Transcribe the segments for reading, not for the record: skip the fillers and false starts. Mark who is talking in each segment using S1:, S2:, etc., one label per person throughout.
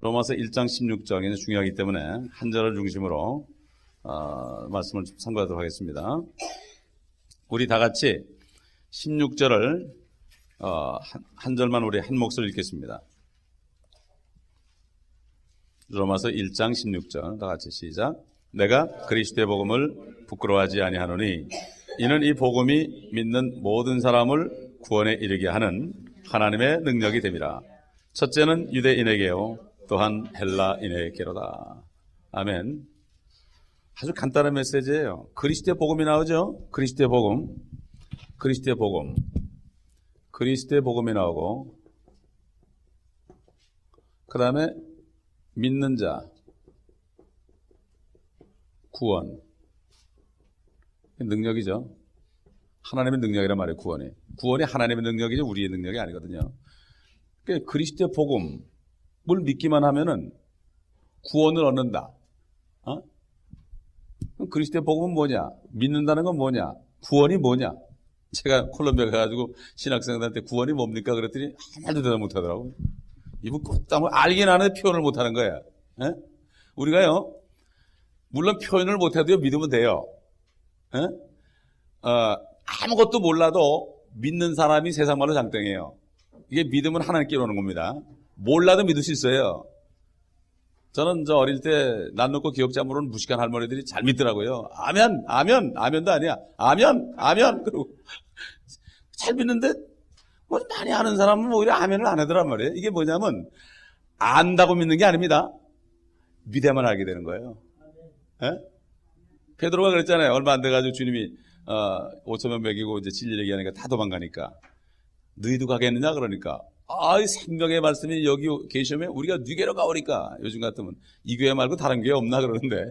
S1: 로마서 1장 16절 굉장히 중요하기 때문에 한 절을 중심으로 말씀을 참고하도록 하겠습니다. 우리 다 같이 16절을 한 절만 우리 한 몫을 읽겠습니다. 로마서 1장 16절 다 같이 시작. 내가 그리스도의 복음을 부끄러워하지 아니하노니 이는 이 복음이 믿는 모든 사람을 구원에 이르게 하는 하나님의 능력이 됨이라. 첫째는 유대인에게요 또한 헬라인에게로다. 아멘. 아주 간단한 메시지예요. 그리스도의 복음이 나오죠. 그리스도의 복음, 그리스도의 복음, 그리스도의 복음이 나오고 그 다음에 믿는 자, 구원, 능력이죠. 하나님의 능력이란 말이에요. 구원이 하나님의 능력이죠. 우리의 능력이 아니거든요. 그러니까 그리스도의 복음을 믿기만 하면은 구원을 얻는다. 그럼 그리스도의 복음은 뭐냐? 믿는다는 건 뭐냐? 구원이 뭐냐? 제가 콜롬비아 가가지고 신학생들한테 구원이 뭡니까? 그랬더니 한마디도 대답 못하더라고요. 이분 꽃담을 알긴 아는데 표현을 못하는 거예요. 에? 우리가요, 물론 표현을 못해도요 믿으면 돼요. 에? 아무것도 몰라도 믿는 사람이 세상 말로 장땡이에요. 이게 믿음은 하나님께로 오는 겁니다. 몰라도 믿을 수 있어요. 저는 어릴 때 난 놓고 기억자 모르는 무식한 할머니들이 잘 믿더라고요. 아멘, 아멘, 아멘도 아니야. 아멘, 아멘. 그리고 잘 믿는데 뭐 많이 아는 사람은 오히려 아멘을 안 하더란 말이에요. 이게 뭐냐면 안다고 믿는 게 아닙니다. 믿어야만 알게 되는 거예요. 에? 베드로가 그랬잖아요. 얼마 안 돼가지고 주님이 5,000명 먹이고 이제 진리 얘기하니까 다 도망가니까 너희도 가겠느냐 그러니까 생명의 말씀이 여기 계시면 우리가 누게로 가오리까. 요즘 같으면 이 교회 말고 다른 교회 없나 그러는데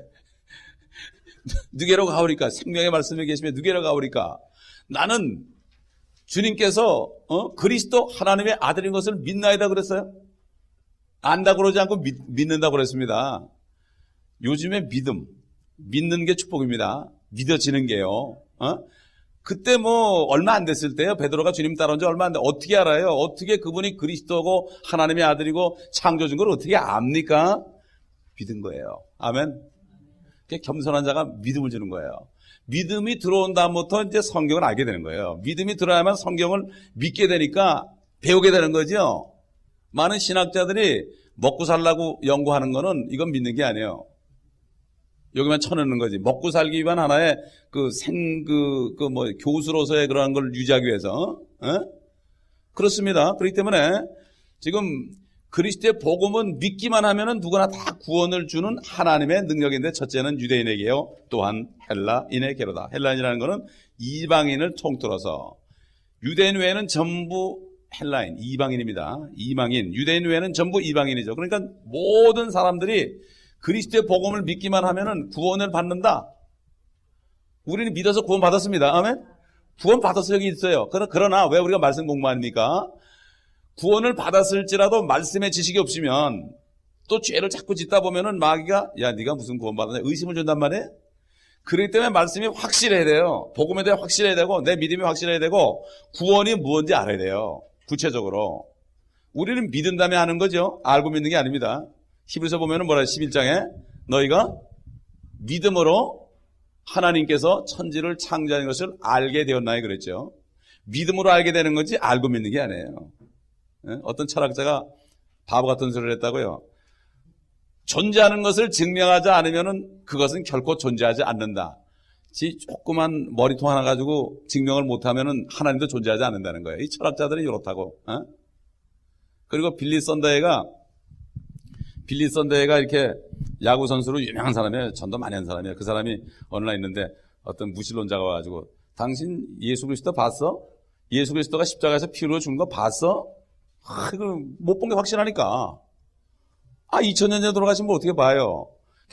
S1: 누게로 가오리까. 생명의 말씀이 계시면 누게로 가오리까. 나는 주님께서 그리스도 하나님의 아들인 것을 믿나이다 그랬어요. 안다고 그러지 않고 믿는다고 그랬습니다. 요즘에 믿는 게 축복입니다. 믿어지는 게요. 그때 얼마 안 됐을 때요. 베드로가 주님 따라온 지 얼마 안 돼. 어떻게 알아요? 어떻게 그분이 그리스도고 하나님의 아들이고 창조주인 걸 어떻게 압니까? 믿은 거예요. 아멘. 겸손한 자가 믿음을 주는 거예요. 믿음이 들어온 다음부터 이제 성경을 알게 되는 거예요. 믿음이 들어야만 성경을 믿게 되니까 배우게 되는 거죠. 많은 신학자들이 먹고 살라고 연구하는 거는 이건 믿는 게 아니에요. 여기만 쳐넣는 거지. 먹고 살기 위한 하나의 교수로서의 그러한 걸 유지하기 위해서. 그렇습니다. 그렇기 때문에 지금 그리스도의 복음은 믿기만 하면은 누구나 다 구원을 주는 하나님의 능력인데 첫째는 유대인에게요. 또한 헬라인에게로다. 헬라인이라는 거는 이방인을 통틀어서 유대인 외에는 전부 헬라인, 이방인입니다. 이방인, 유대인 외에는 전부 이방인이죠. 그러니까 모든 사람들이 그리스도의 복음을 믿기만 하면은 구원을 받는다. 우리는 믿어서 구원 받았습니다. 아멘? 구원 받았을 적이 있어요. 그러나 왜 우리가 말씀 공부합니까? 구원을 받았을지라도 말씀의 지식이 없으면 또 죄를 자꾸 짓다 보면은 마귀가 야 네가 무슨 구원 받았냐 의심을 준단 말이에요. 그렇기 때문에 말씀이 확실해야 돼요. 복음에 대해 확실해야 되고 내 믿음이 확실해야 되고 구원이 무엇인지 알아야 돼요. 구체적으로. 우리는 믿은 다음에 하는 거죠. 알고 믿는 게 아닙니다. 히브리서 보면은 뭐라 11장에 너희가 믿음으로 하나님께서 천지를 창조하는 것을 알게 되었나요 그랬죠. 믿음으로 알게 되는 거지 알고 믿는 게 아니에요. 어떤 철학자가 바보 같은 소리를 했다고요. 존재하는 것을 증명하지 않으면은 그것은 결코 존재하지 않는다. 조그만 머리통 하나 가지고 증명을 못하면은 하나님도 존재하지 않는다는 거예요. 이 철학자들이 이렇다고. 그리고 빌리 선데이가 이렇게 야구 선수로 유명한 사람이에요. 전도 많이 한 사람이에요. 그 사람이 어느 날 있는데 어떤 무신론자가 와가지고 당신 예수 그리스도 봤어? 예수 그리스도가 십자가에서 피 흘려 죽는 거 봤어? 이거 못 본 게 확실하니까. 2000년 전에 돌아가신 분 어떻게 봐요?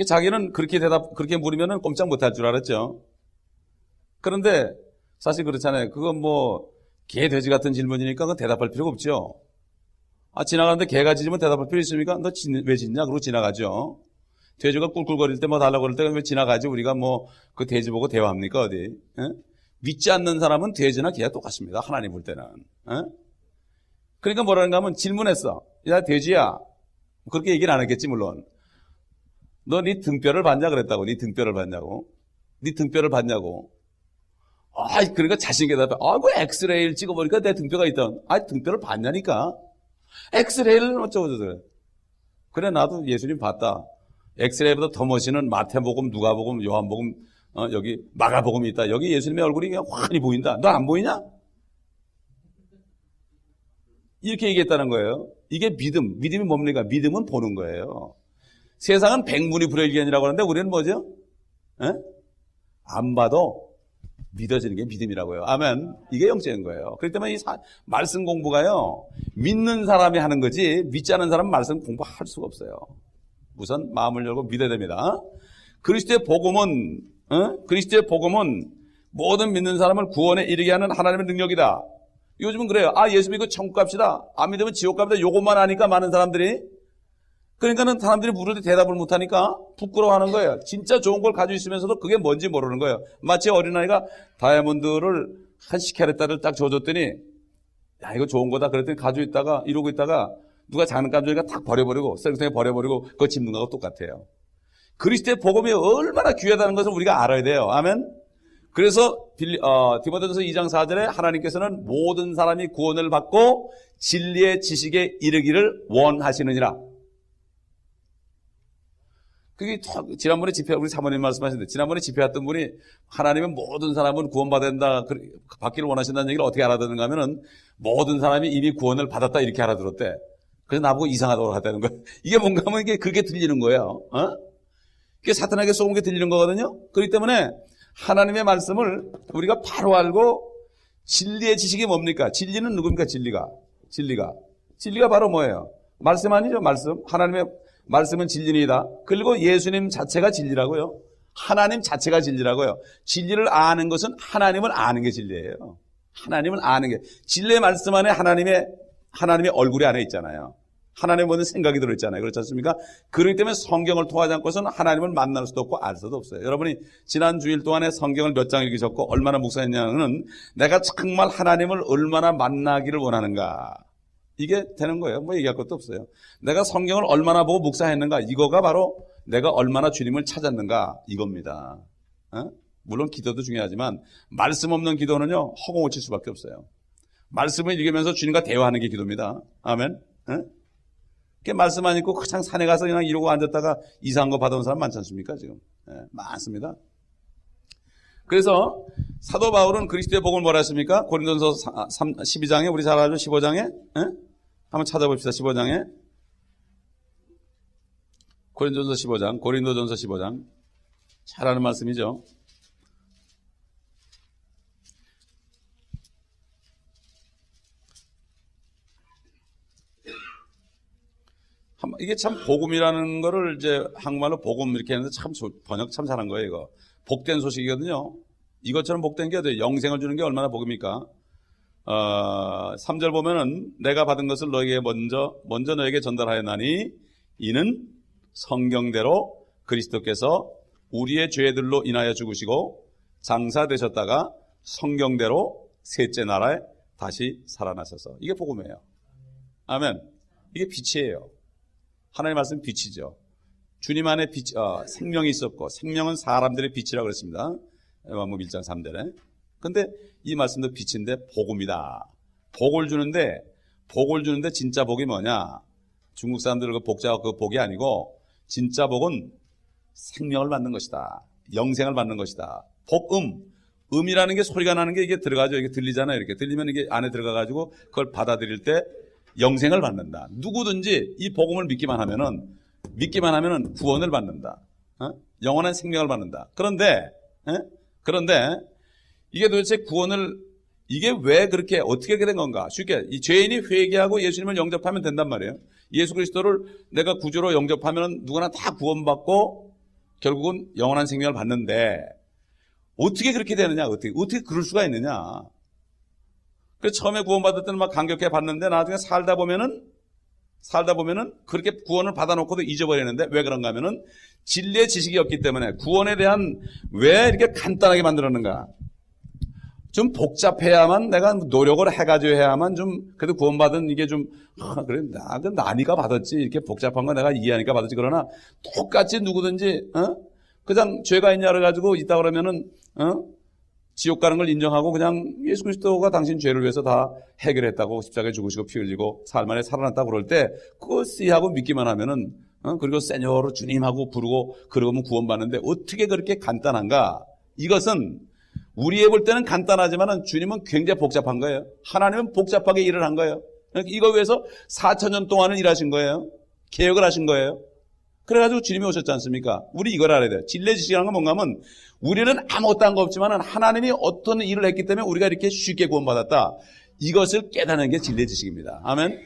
S1: 자기는 그렇게 물으면은 꼼짝 못할 줄 알았죠. 그런데 사실 그렇잖아요. 그건 개, 돼지 같은 질문이니까 그건 대답할 필요가 없죠. 지나가는데 개가 짖으면 대답할 필요 있습니까? 너 왜 짖냐? 그러고 지나가죠. 돼지가 꿀꿀거릴 때 달라고 그럴 때 왜 지나가지? 우리가 그 돼지 보고 대화합니까? 어디? 믿지 않는 사람은 돼지나 개가 똑같습니다. 하나님 볼 때는. 그러니까 뭐라는가 하면 질문했어. 야, 돼지야. 그렇게 얘기는 안 했겠지, 물론. 너 네 등뼈를 봤냐 그랬다고. 네 등뼈를 봤냐고. 네 등뼈를 봤냐고. 그러니까 자신있게 답해. 그 엑스레이를 찍어보니까 내 등뼈가 있다. 등뼈를 봤냐니까. 엑스레이를 어쩌고저쩌고. 그래, 나도 예수님 봤다. 엑스레이보다 더 멋있는 마태복음, 누가복음, 요한복음, 여기 마가복음이 있다. 여기 예수님의 얼굴이 그냥 환히 보인다. 너 안 보이냐? 이렇게 얘기했다는 거예요. 이게 믿음. 믿음이 뭡니까? 믿음은 보는 거예요. 세상은 백문이 불여일견이라고 하는데 우리는 뭐죠? 안 봐도 믿어지는 게 믿음이라고요. 아멘. 이게 영적인 거예요. 그렇기 때문에 이 말씀 공부가요, 믿는 사람이 하는 거지 믿지 않은 사람은 말씀 공부할 수가 없어요. 우선 마음을 열고 믿어야 됩니다. 그리스도의 복음은 모든 믿는 사람을 구원에 이르게 하는 하나님의 능력이다. 요즘은 그래요. 예수 믿고 천국 갑시다. 안 믿으면 지옥 갑니다. 요것만 하니까 많은 사람들이, 그러니까는 사람들이 물을 때 대답을 못하니까 부끄러워하는 거예요. 진짜 좋은 걸 가지고 있으면서도 그게 뭔지 모르는 거예요. 마치 어린아이가 다이아몬드를 한 10캐럿짜리를 딱 줘줬더니, 야, 이거 좋은 거다 그랬더니 가지고 있다가 이러고 있다가 누가 장난감 주니까 탁 버려버리고 쌩쌩 버려버리고 그거 집는 거하고 똑같아요. 그리스도의 복음이 얼마나 귀하다는 것을 우리가 알아야 돼요. 아멘. 그래서 디모데전서 2장 4절에 하나님께서는 모든 사람이 구원을 받고 진리의 지식에 이르기를 원하시느니라. 그게 지난번에 우리 사모님 말씀하셨는데, 지난번에 집회했던 분이 하나님은 모든 사람은 구원받는다, 받기를 원하신다는 얘기를 어떻게 알아듣는가 하면은 모든 사람이 이미 구원을 받았다 이렇게 알아들었대. 그래서 나보고 이상하다고 하다는 거야. 이게 뭔가 하면 그게 들리는 거예요. 그게 사탄에게 쏘은 게 들리는 거거든요. 그렇기 때문에 하나님의 말씀을 우리가 바로 알고, 진리의 지식이 뭡니까? 진리는 누굽니까? 진리가 바로 뭐예요? 말씀 아니죠? 말씀. 하나님의 말씀은 진리이다. 그리고 예수님 자체가 진리라고요. 하나님 자체가 진리라고요. 진리를 아는 것은 하나님을 아는 게 진리예요. 하나님을 아는 게. 진리의 말씀 안에 하나님의 얼굴이 안에 있잖아요. 하나님의 모든 생각이 들어있잖아요. 그렇지 않습니까? 그렇기 때문에 성경을 통하지 않고서는 하나님을 만날 수도 없고 알 수도 없어요. 여러분이 지난 주일 동안에 성경을 몇 장 읽으셨고 얼마나 묵상했냐는 내가 정말 하나님을 얼마나 만나기를 원하는가. 이게 되는 거예요. 뭐 얘기할 것도 없어요. 내가 성경을 얼마나 보고 묵상했는가. 이거가 바로 내가 얼마나 주님을 찾았는가. 이겁니다. 물론 기도도 중요하지만 말씀 없는 기도는요, 허공을 칠 수밖에 없어요. 말씀을 읽으면서 주님과 대화하는 게 기도입니다. 아멘. 말씀 안 읽고 그냥 산에 가서 그냥 이러고 앉았다가 이상한 거 받아온 사람 많지 않습니까? 지금 많습니다. 그래서 사도 바울은 그리스도의 복음을 뭐라 했습니까? 고린도전서 12장에 우리 잘 알죠? 15장에 한번 찾아봅시다. 15장에 고린도전서 15장 잘 아는 말씀이죠. 이게 참 복음이라는 거를 이제 한국말로 복음 이렇게 하는데 참 번역 참 잘한 거예요. 이거 복된 소식이거든요. 이것처럼 복된 게 어때요? 영생을 주는 게 얼마나 복입니까? 3절 보면은 내가 받은 것을 너에게 먼저 너에게 전달하였나니 이는 성경대로 그리스도께서 우리의 죄들로 인하여 죽으시고 장사되셨다가 성경대로 셋째 날에 다시 살아나셔서. 이게 복음이에요. 아멘. 이게 빛이에요. 하나님의 말씀 빛이죠. 주님 안에 생명이 있었고 생명은 사람들의 빛이라고 그랬습니다. 요한복음 1장 3절에. 근데 이 말씀도 빛인데 복음이다. 복을 주는데 진짜 복이 뭐냐? 중국 사람들 그 복자가 그 복이 아니고 진짜 복은 생명을 받는 것이다. 영생을 받는 것이다. 복음. 음이라는 게 소리가 나는 게 이게 들어가죠. 이게 들리잖아요. 이렇게 들리면 이게 안에 들어가가지고 그걸 받아들일 때 영생을 받는다. 누구든지 이 복음을 믿기만 하면은 구원을 받는다. 영원한 생명을 받는다. 그런데 이게 도대체 이게 왜 그렇게 어떻게 된 건가? 쉽게 이 죄인이 회개하고 예수님을 영접하면 된단 말이에요. 예수 그리스도를 내가 구주로 영접하면 누구나 다 구원받고 결국은 영원한 생명을 받는데 어떻게 그렇게 되느냐? 어떻게 그럴 수가 있느냐? 그래서 처음에 구원받을 때는 막 감격해 봤는데 나중에 살다 보면은 그렇게 구원을 받아놓고도 잊어버리는데 왜 그런가 하면은 진리의 지식이 없기 때문에 구원에 대한 왜 이렇게 간단하게 만들었는가? 좀 복잡해야만 내가 노력을 해가지고 해야만 좀 그래도 구원받은 이게 좀 그래 나니까 받았지 이렇게 복잡한 거 내가 이해하니까 받았지. 그러나 똑같이 누구든지 그냥 죄가 있냐 그래가지고 있다 그러면은 지옥 가는 걸 인정하고 그냥 예수 그리스도가 당신 죄를 위해서 다 해결했다고 십자가에 죽으시고 피 흘리고 사흘 만에 살아났다고 그럴 때 그거 씨하고 믿기만 하면은 그리고 세뇨로 주님하고 부르고 그러면 구원받는데 어떻게 그렇게 간단한가? 이것은 우리에 볼 때는 간단하지만 주님은 굉장히 복잡한 거예요. 하나님은 복잡하게 일을 한 거예요. 이거 위해서 4,000년 동안은 일하신 거예요. 개혁을 하신 거예요. 그래가지고 주님이 오셨지 않습니까? 우리 이걸 알아야 돼요. 진리 지식이라는 건 뭔가 하면 우리는 아무것도 한 거 없지만 하나님이 어떤 일을 했기 때문에 우리가 이렇게 쉽게 구원받았다. 이것을 깨닫는 게 진리 지식입니다. 아멘.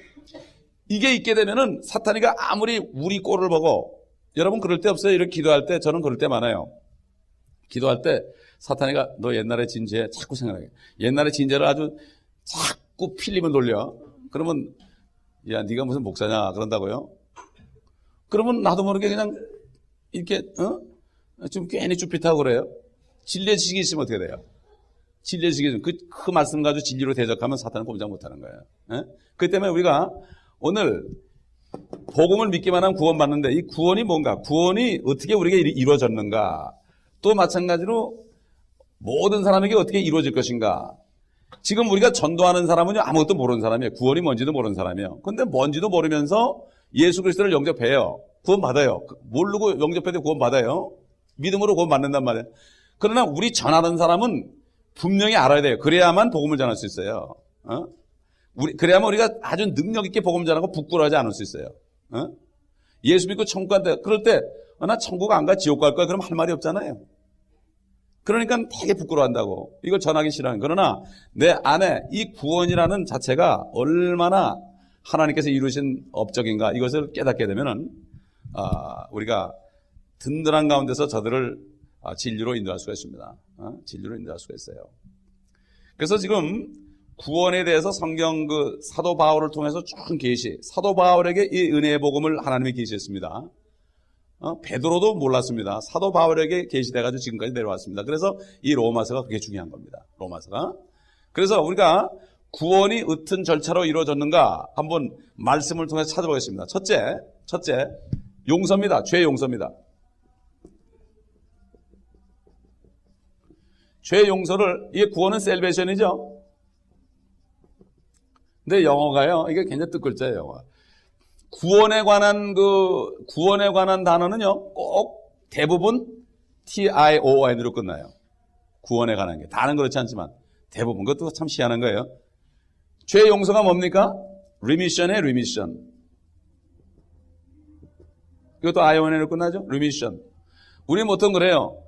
S1: 이게 있게 되면은 사탄이가 아무리 우리 꼴을 보고 여러분 그럴 때 없어요? 이렇게 기도할 때 저는 그럴 때 많아요. 기도할 때 사탄이가 너 옛날에 진 죄 자꾸 생각해. 옛날에 진 죄를 아주 자꾸 필름을 돌려. 그러면 야 네가 무슨 목사냐 그런다고요. 그러면 나도 모르게 그냥 이렇게 좀 괜히 쭈삣하고 그래요. 진리의 지식이 있으면 어떻게 돼요? 진리의 지식이 있으면 그 말씀 가지고 진리로 대적하면 사탄은 꼼짝 못하는 거예요. 그렇기 때문에 우리가 오늘 복음을 믿기만 하면 구원받는데 이 구원이 뭔가? 구원이 어떻게 우리에게 이루어졌는가? 또 마찬가지로 모든 사람에게 어떻게 이루어질 것인가? 지금 우리가 전도하는 사람은요 아무것도 모르는 사람이에요. 구원이 뭔지도 모르는 사람이에요. 그런데 뭔지도 모르면서 예수 그리스도를 영접해요. 구원받아요. 모르고 영접해도 구원받아요. 믿음으로 구원받는단 말이에요. 그러나 우리 전하는 사람은 분명히 알아야 돼요. 그래야만 복음을 전할 수 있어요. 그래야만 우리가 아주 능력 있게 복음 전하고 부끄러워하지 않을 수 있어요. 예수 믿고 천국 간다. 그럴 때 나 천국 안 가 지옥 갈 거야. 그럼 할 말이 없잖아요. 그러니까 되게 부끄러워한다고. 이걸 전하기 싫어하는. 그러나 내 안에 이 구원이라는 자체가 얼마나 하나님께서 이루신 업적인가 이것을 깨닫게 되면은 우리가 든든한 가운데서 저들을 진리로 인도할 수가 있습니다. 진리로 인도할 수가 있어요. 그래서 지금 구원에 대해서 성경 사도 바울을 통해서 쭉 계시. 사도 바울에게 이 은혜의 복음을 하나님이 계시했습니다. 베드로도 몰랐습니다. 사도 바울에게 계시돼가지고 지금까지 내려왔습니다. 그래서 이 로마서가 그게 중요한 겁니다. 로마서가. 그래서 우리가 구원이 어떤 절차로 이루어졌는가 한번 말씀을 통해서 찾아보겠습니다. 첫째, 용서입니다. 죄 용서입니다. 죄 용서를, 이게 구원은 셀베이션이죠. 근데 영어가요, 이게 굉장히 뜻글자예요, 영어가. 구원에 관한 단어는요, 꼭 대부분 TION으로 끝나요. 구원에 관한 게. 다는 그렇지 않지만, 대부분. 그것도 참 희한한 거예요. 죄 용서가 뭡니까? remission에 remission. 이것도 ION으로 끝나죠? remission. 우리 보통 그래요.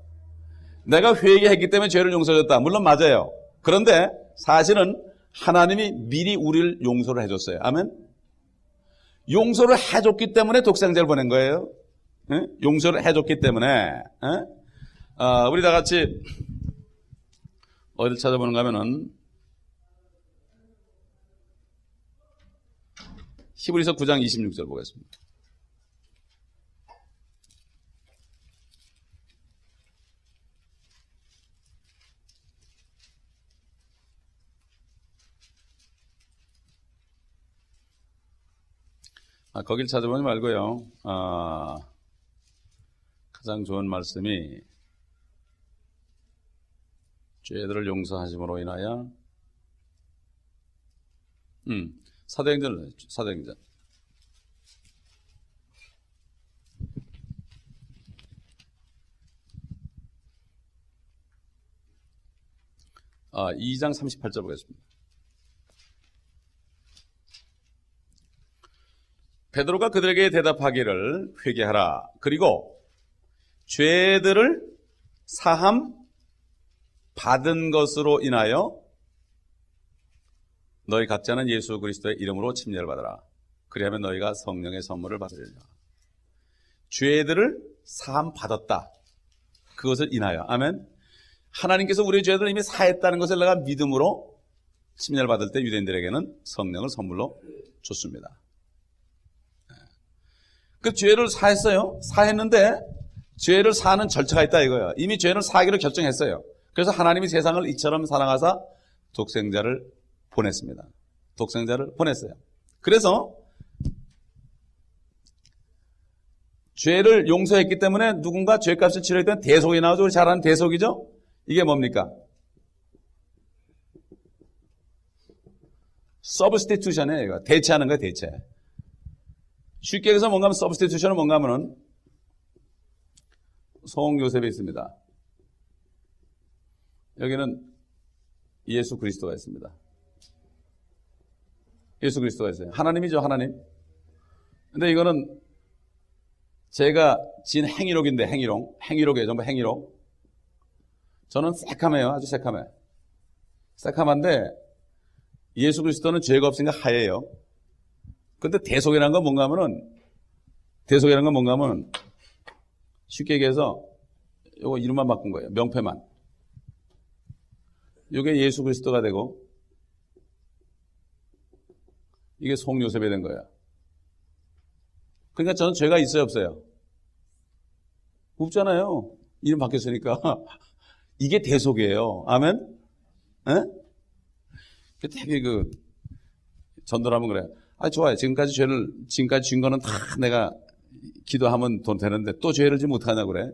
S1: 내가 회개했기 때문에 죄를 용서해줬다. 물론 맞아요. 그런데 사실은 하나님이 미리 우리를 용서를 해줬어요. 아멘? 용서를 해줬기 때문에 독생자를 보낸 거예요. 네? 용서를 해줬기 때문에. 우리 다 같이 어디를 찾아보는가 하면은 히브리서 9장 26절 보겠습니다. 거길 찾아보지 말고요. 가장 좋은 말씀이 죄들을 용서하심으로 인하여 사도행전 2장 38절 보겠습니다. 베드로가 그들에게 대답하기를 회개하라. 그리고 죄들을 사함 받은 것으로 인하여 너희 각자는 예수 그리스도의 이름으로 침례를 받아라. 그리하면 너희가 성령의 선물을 받으리라. 죄들을 사함 받았다. 그것을 인하여. 아멘. 하나님께서 우리의 죄들을 이미 사했다는 것을 내가 믿음으로 침례를 받을 때 유대인들에게는 성령을 선물로 줬습니다. 그 죄를 사했어요. 사했는데 죄를 사는 절차가 있다 이거예요. 이미 죄를 사기로 결정했어요. 그래서 하나님이 세상을 이처럼 사랑하사 독생자를 보냈습니다. 독생자를 보냈어요. 그래서 죄를 용서했기 때문에 누군가 죄값을 치러야 되는 대속이 나오죠. 우리 잘 아는 대속이죠. 이게 뭡니까? 서브스티튜션이에요. 이거. 대체하는 거예요. 대체. 쉽게 얘기해서 뭔가 하면 서브스티튜션은 뭔가 하면은 성요셉이 있습니다. 여기는 예수 그리스도가 있습니다. 예수 그리스도가 있어요. 하나님이죠. 하나님. 근데 이거는 제가 지은 행위록인데 행위록이에요. 전부 행위록. 저는 새카매요. 아주 새카매. 새카만데 예수 그리스도는 죄가 없으니까 하얘요. 근데 대속이라는 건 뭔가 하면은 쉽게 얘기해서 요거 이름만 바꾼 거예요. 명패만. 요게 예수 그리스도가 되고 이게 송요셉이 된 거예요. 그러니까 저는 죄가 있어요, 없어요? 없잖아요. 이름 바뀌었으니까. 이게 대속이에요. 아멘? 에? 되게 전도를 하면 그래요. 아, 좋아요. 지금까지 지은 거는 다 내가 기도하면 돈 되는데 또 죄를 지면 어떡하냐고 그래.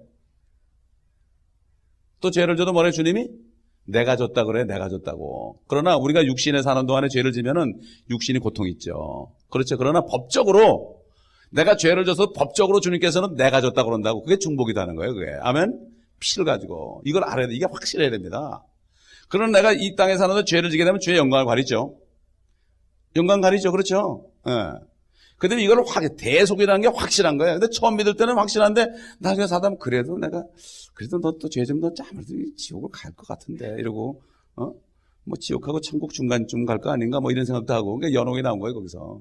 S1: 또 죄를 져도 뭐래, 주님이? 내가 졌다 그래, 내가 졌다고. 그러나 우리가 육신에 사는 동안에 죄를 지면은 육신이 고통이 있죠. 그렇죠. 그러나 법적으로 내가 죄를 져서 법적으로 주님께서는 내가 졌다 그런다고. 그게 중복이라는 거예요, 그게. 아멘? 피를 가지고. 이걸 알아야 돼. 이게 확실해야 됩니다. 그러나 내가 이 땅에 사는데 죄를 지게 되면 죄의 영광을 가리죠. 영광 가리죠. 그렇죠? 예. 근데 이걸 대속이라는 게 확실한 거예요. 근데 처음 믿을 때는 확실한데 나중에 사다 보면 그래도 너 또 죄 좀 더 짜면 지옥을 갈 것 같은데 이러고 뭐 지옥하고 천국 중간쯤 갈 거 아닌가 뭐 이런 생각도 하고 그러니까 연옥이 나온 거예요 거기서.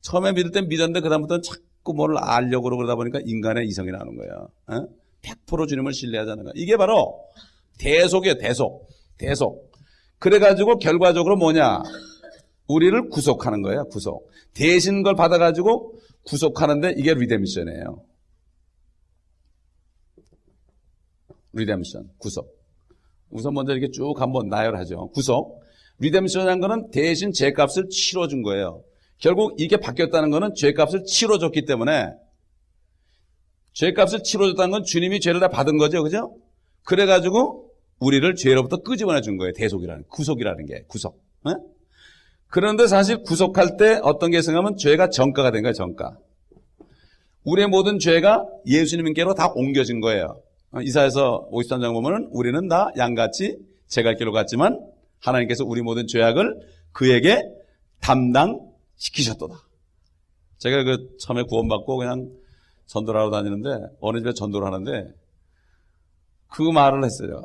S1: 처음에 믿을 땐 믿었는데 그다음부터는 자꾸 뭘 알려고 그러다 보니까 인간의 이성이 나오는 거예요. 100% 주님을 신뢰하자는 거예요. 이게 바로 대속이에요. 대속. 그래가지고 결과적으로 뭐냐? 우리를 구속하는 거예요. 구속. 대신 걸 받아가지고 구속하는데 이게 리데미션이에요. 리데미션, 구속. 우선 먼저 이렇게 쭉 한번 나열하죠. 구속. 리데미션이라는 거는 대신 죄값을 치러준 거예요. 결국 이게 바뀌었다는 거는 죄값을 치러줬기 때문에 죄값을 치러줬다는 건 주님이 죄를 다 받은 거죠. 그죠? 그래가지고 우리를 죄로부터 끄집어내 준 거예요. 대속이라는, 구속이라는 게. 구속. 네? 그런데 사실 구속할 때 어떤 게 생각하면 죄가 전가가 된 거예요. 전가. 우리의 모든 죄가 예수님께로 다 옮겨진 거예요. 이사야서 53장 보면은 우리는 다 양같이 제갈 길로 갔지만 하나님께서 우리 모든 죄악을 그에게 담당시키셨도다. 제가 처음에 구원받고 그냥 전도를 하러 다니는데 어느 집에 전도를 하는데 그 말을 했어요.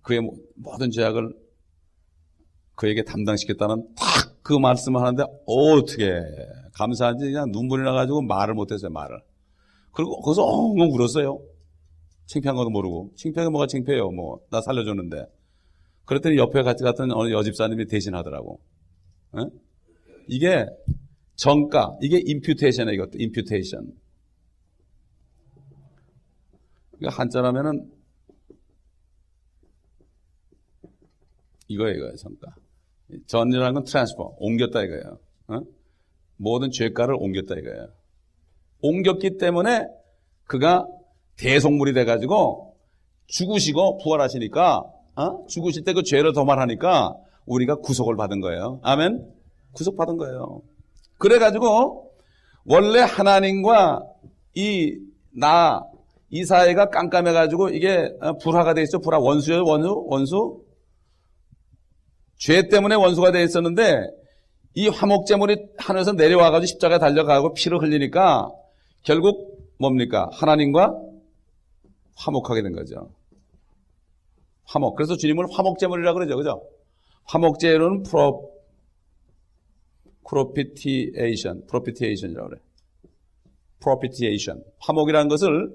S1: 그의 모든 죄악을 그에게 담당시켰다는 딱 그 말씀을 하는데 어떻게 감사한지 그냥 눈물이 나가지고 말을 못했어요. 말을. 그리고 거기서 엉엉 울었어요. 창피한 것도 모르고. 창피한 게 뭐가 창피해요. 뭐 나 살려줬는데. 그랬더니 옆에 같이 갔던 어느 여집사님이 대신하더라고. 에? 이게 정가, 이게 임퓨테이션이에요. 이것도 임퓨테이션. 이거 한자라면은 이거예요, 정가. 전이라는 건 트랜스퍼, 옮겼다 이거예요. 모든 죄가를 옮겼다 이거예요. 옮겼기 때문에 그가 대속물이 돼가지고 죽으시고 부활하시니까 죽으실 때 그 죄를 도말하니까 우리가 구속을 받은 거예요. 아멘? 구속받은 거예요. 그래가지고 원래 하나님과 이 사회가 깜깜해가지고 이게 불화가 돼 있어. 불화. 원수예요. 원수. 죄 때문에 원수가 돼 있었는데 이 화목제물이 하늘에서 내려와가지고 십자가에 달려가고 피를 흘리니까 결국 뭡니까? 하나님과 화목하게 된 거죠. 화목. 그래서 주님을 화목제물이라고 그러죠. 그죠? 화목제물은 propitiation이라고 그래요. propitiation. 화목이라는 것을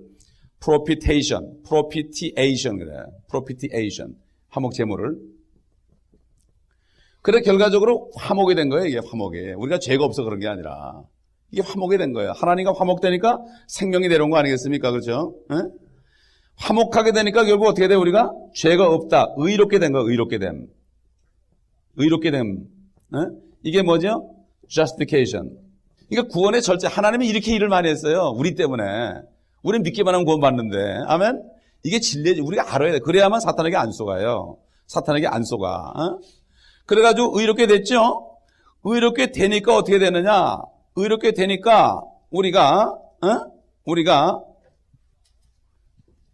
S1: propitiation 그래요. propitiation. 화목제물을. 그래 결과적으로 화목이 된 거예요. 이게 화목이. 우리가 죄가 없어 그런 게 아니라 이게 화목이 된 거예요. 하나님과 화목되니까 생명이 내려온 거 아니겠습니까? 그렇죠? 에? 화목하게 되니까 결국 어떻게 돼? 우리가 죄가 없다. 의롭게 된 거, 의롭게 됨. 의롭게 됨. 이게 뭐죠? justification. 그러니까 구원의 절제. 하나님이 이렇게 일을 많이 했어요. 우리 때문에. 우리는 믿기만 하면 구원받는데. 아멘? 이게 진리지. 우리가 알아야 돼. 그래야만 사탄에게 안 속아요. 사탄에게 안 속아. 그래가지고 의롭게 됐죠? 의롭게 되니까 어떻게 되느냐? 의롭게 되니까 우리가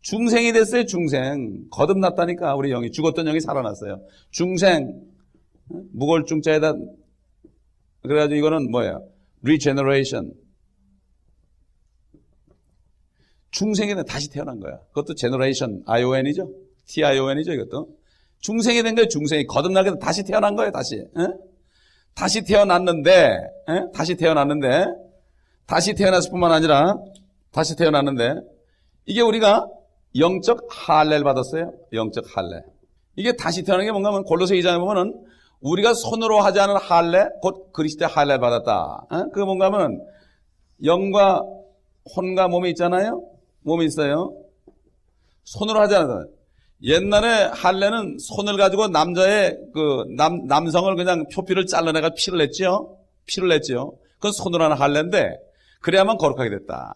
S1: 중생이 됐어요. 중생. 거듭났다니까. 우리 영이. 죽었던 영이 살아났어요. 중생. 무거울 중자에다. 그래가지고 이거는 뭐예요? regeneration. 중생이 된 다시 태어난 거야. 그것도 generation. ION이죠. TION이죠. 이것도. 중생이 된 거예요. 중생이. 거듭나게 다시 태어난 거예요. 다시. 다시 태어났는데, 다시 태어났을 뿐만 아니라, 다시 태어났는데, 이게 우리가 영적 할례를 받았어요. 영적 할례. 이게 다시 태어난 게 뭔가 하면 골로새 2장에 보면은 우리가 손으로 하지 않은 할례, 곧 그리스도의 할례를 받았다. 그게 뭔가 하면 영과 혼과 몸이 있잖아요. 몸이 있어요. 손으로 하지 않은. 옛날에 할례는 손을 가지고 남자의 남성을 그냥 표피를 잘라내가 피를 냈죠. 그건 손으로 하는 할례인데 그래야만 거룩하게 됐다.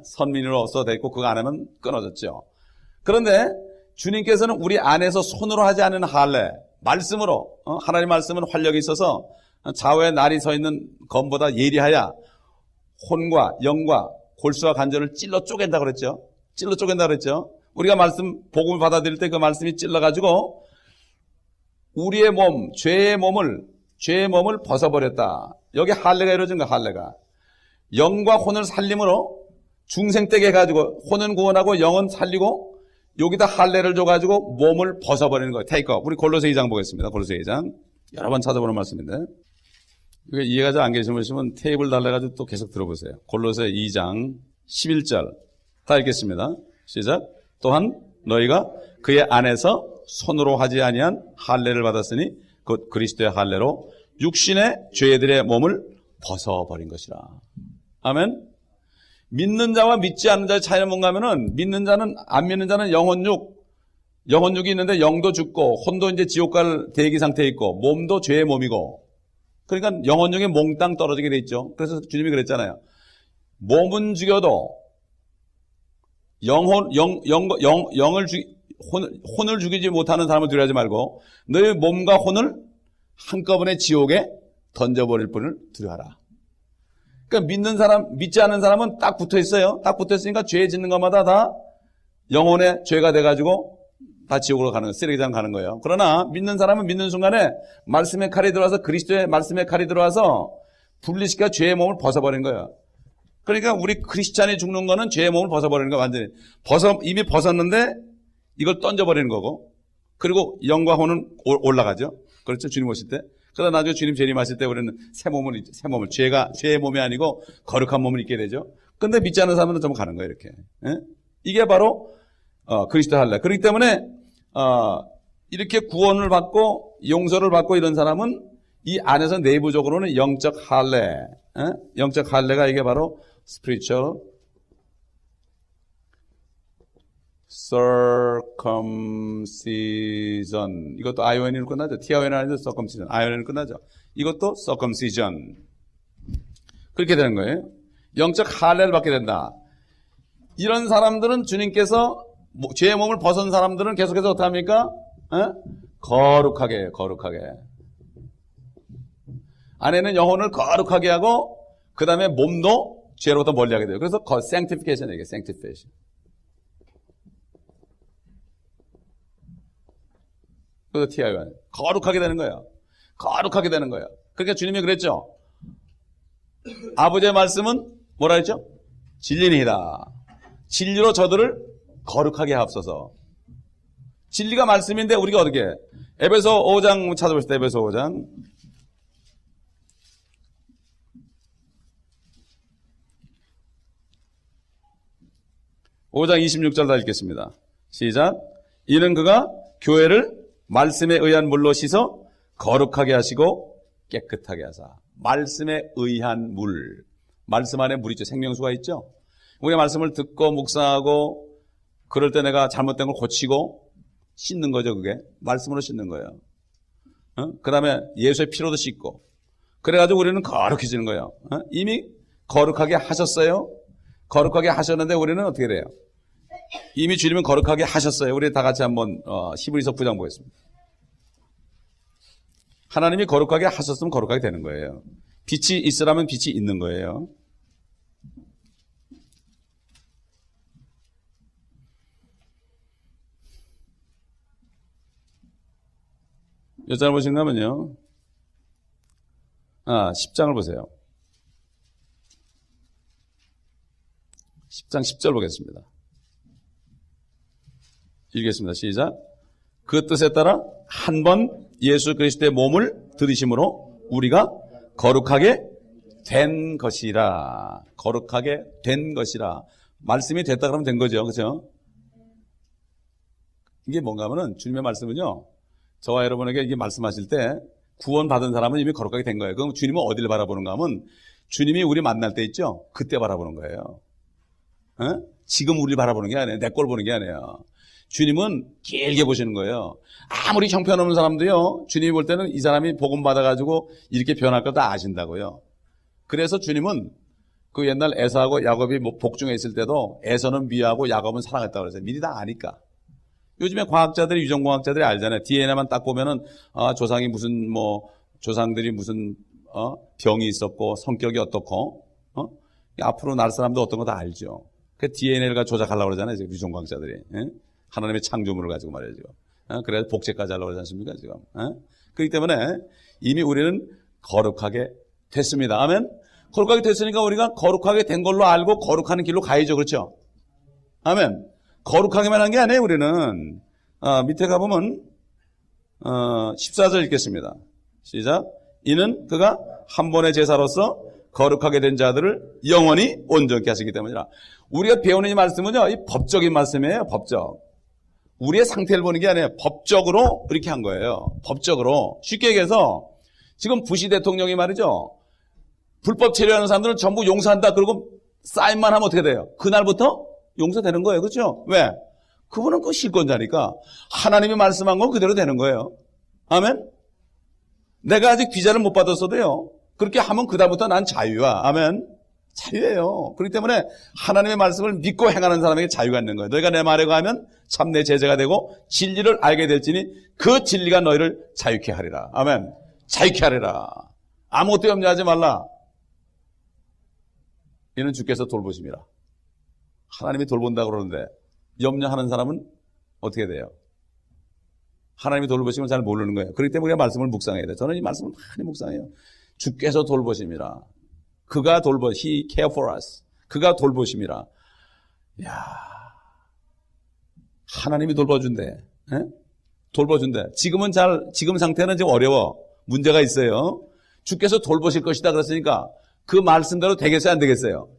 S1: 선민으로서 됐고 그거 안 하면 끊어졌죠. 그런데 주님께서는 우리 안에서 손으로 하지 않은 할례, 말씀으로 하나님 말씀은 활력이 있어서 좌우에 날이 서 있는 검보다 예리하여 혼과 영과 골수와 관절을 찔러 쪼갠다 그랬죠. 우리가 말씀 복음을 받아들일 때 그 말씀이 찔러가지고 우리의 몸, 죄의 몸을 벗어버렸다. 여기 할례가 이루어진 거야. 할례가 영과 혼을 살림으로 중생되게 해가지고 혼은 구원하고 영은 살리고 여기다 할례를 줘가지고 몸을 벗어버리는 거예요. 테이크 업. 우리 골로새 2장 보겠습니다. 골로새 2장 여러 번 찾아보는 말씀인데 이게 이해가 잘 안 계시면 테이블 달래가지고 또 계속 들어보세요. 골로새 2장 11절 다 읽겠습니다. 시작. 또한 너희가 그의 안에서 손으로 하지 아니한 할례를 받았으니 곧 그리스도의 할례로 육신의 죄들의 몸을 벗어버린 것이라. 아멘. 믿는 자와 믿지 않는 자의 차이는 뭔가 하면은 믿는 자는 안 믿는 자는 영혼육이 있는데 영도 죽고 혼도 이제 지옥 갈 대기 상태에 있고 몸도 죄의 몸이고 그러니까 영혼육이 몽땅 떨어지게 돼 있죠. 그래서 주님이 그랬잖아요. 몸은 죽여도 혼을 죽이지 못하는 사람을 두려워하지 말고 너의 몸과 혼을 한꺼번에 지옥에 던져버릴 분을 두려워하라. 그러니까 믿는 사람, 믿지 않는 사람은 딱 붙어 있어요. 딱 붙어 있으니까 죄 짓는 것마다 다 영혼의 죄가 돼가지고 다 지옥으로 가는 거예요. 쓰레기장 가는 거예요. 그러나 믿는 사람은 믿는 순간에 말씀의 칼이 들어와서 그리스도의 말씀의 칼이 들어와서 분리시켜 죄의 몸을 벗어버린 거예요. 그러니까 우리 크리스찬이 죽는 거는 죄의 몸을 벗어버리는 거야. 완전히 이미 벗었는데 이걸 던져버리는 거고 그리고 영과 혼은 올라가죠. 그렇죠. 주님 오실 때. 그러다 나중에 주님 재림하실 때 우리는 새 몸을 죄의 몸이 아니고 거룩한 몸을 입게 되죠. 근데 믿지 않는 사람은 좀 가는 거예요. 이렇게. 이게 바로 그리스도 할례. 그렇기 때문에 이렇게 구원을 받고 용서를 받고 이런 사람은 이 안에서 내부적으로는 영적 할례, 영적 할례가 이게 바로 spiritual circumcision. 이것도 ION으로 끝나죠. TION 아니죠. circumcision. ION으로 끝나죠. 이것도 circumcision. 그렇게 되는 거예요. 영적 할례를 받게 된다. 이런 사람들은 주님께서 죄의 몸을 벗은 사람들은 계속해서 어떻게 합니까? 거룩하게 해요. 거룩하게. 안에는 영혼을 거룩하게 하고 그 다음에 몸도 죄로부터 멀리하게 돼요. 그래서 sanctification이에요. sanctification. 그래서 TION. 거룩하게 되는 거예요. 거룩하게 되는 거예요. 그러니까 주님이 그랬죠. 아버지의 말씀은 뭐라 했죠? 진리니이다. 진리로 저들을 거룩하게 하옵소서. 진리가 말씀인데 우리가 어떻게 해? 에베소 5장 찾아보시다. 에베소 5장. (5장 26절) 다 읽겠습니다. 시작. 이는 그가 교회를 말씀에 의한 물로 씻어 거룩하게 하시고 깨끗하게 하사. 말씀에 의한 물. 말씀 안에 물이 있죠. 생명수가 있죠. 우리가 말씀을 듣고 묵상하고 그럴 때 내가 잘못된 걸 고치고 씻는 거죠. 그게 말씀으로 씻는 거예요. 그 다음에 예수의 피로도 씻고 그래가지고 우리는 거룩해지는 거예요. 이미 거룩하게 하셨어요. 거룩하게 하셨는데 우리는 어떻게 돼요? 이미 주님은 거룩하게 하셨어요. 우리 다 같이 한번 히브리서 9장 보겠습니다. 하나님이 거룩하게 하셨으면 거룩하게 되는 거예요. 빛이 있으라면 빛이 있는 거예요. 몇 장을 보시는가면요. 10장을 보세요. 10장 10절 보겠습니다. 읽겠습니다. 시작. 그 뜻에 따라 한 번 예수 그리스도의 몸을 들이심으로 우리가 거룩하게 된 것이라. 거룩하게 된 것이라. 말씀이 됐다 그러면 된 거죠. 그렇죠? 이게 뭔가 하면은 주님의 말씀은요. 저와 여러분에게 이게 말씀하실 때 구원받은 사람은 이미 거룩하게 된 거예요. 그럼 주님은 어디를 바라보는가 하면 주님이 우리 만날 때 있죠. 그때 바라보는 거예요. 지금 우리를 바라보는 게 아니에요. 내 꼴 보는 게 아니에요. 주님은 길게 보시는 거예요. 아무리 형편없는 사람도요. 주님이 볼 때는 이 사람이 복음 받아가지고 이렇게 변할 거 다 아신다고요. 그래서 주님은 그 옛날 에서하고 야곱이 복중에 있을 때도 에서는 미워하고 야곱은 사랑했다고 그랬어요. 미리 다 아니까. 요즘에 과학자들이, 유전공학자들이 알잖아요. DNA만 딱 보면은, 조상이 무슨, 조상들이 무슨, 병이 있었고, 성격이 어떻고, 앞으로 날 사람도 어떤 거 다 알죠. 그 DNA를 조작하려고 그러잖아요. 지금 유전공학자들이. 예? 하나님의 창조물을 가지고 말이에요, 지금. 그래서 복제까지 하려고 그러지 않습니까, 지금. 그렇기 때문에 이미 우리는 거룩하게 됐습니다. 아멘? 거룩하게 됐으니까 우리가 거룩하게 된 걸로 알고 거룩하는 길로 가야죠. 그렇죠? 아멘? 거룩하게만 한 게 아니에요, 우리는. 밑에 가보면, 14절 읽겠습니다. 시작. 이는 그가 한 번의 제사로서 거룩하게 된 자들을 영원히 온전케 하시기 때문이라. 우리가 배우는 이 말씀은요, 이 법적인 말씀이에요, 법적. 우리의 상태를 보는 게 아니에요. 법적으로 이렇게 한 거예요. 법적으로. 쉽게 얘기해서, 지금 부시 대통령이 말이죠, 불법 체류하는 사람들은 전부 용서한다. 그러고 사인만 하면 어떻게 돼요? 그날부터 용서되는 거예요. 그렇죠? 왜? 그분은 그 실권자니까 하나님이 말씀한 건 그대로 되는 거예요. 아멘? 내가 아직 비자를 못 받았어도요. 그렇게 하면 그다음부터 난 자유야. 아멘? 자유예요. 그렇기 때문에 하나님의 말씀을 믿고 행하는 사람에게 자유가 있는 거예요. 너희가 내 말에 가면 참 내 제자가 되고 진리를 알게 될지니 그 진리가 너희를 자유케 하리라. 아멘? 자유케 하리라. 아무것도 염려하지 말라. 이는 주께서 돌보심이라. 하나님이 돌본다고 그러는데 염려하는 사람은 어떻게 돼요? 하나님이 돌보심을 잘 모르는 거예요. 그렇기 때문에 우리가 말씀을 묵상해야 돼요. 저는 이 말씀을 많이 묵상해요. 주께서 돌보심이라. 그가 He care for us. 그가 돌보심이라. 야, 하나님이 돌봐준대. 에? 돌봐준대. 지금 상태는 지금 어려워. 문제가 있어요. 주께서 돌보실 것이다 그랬으니까 그 말씀대로 되겠어요, 안 되겠어요?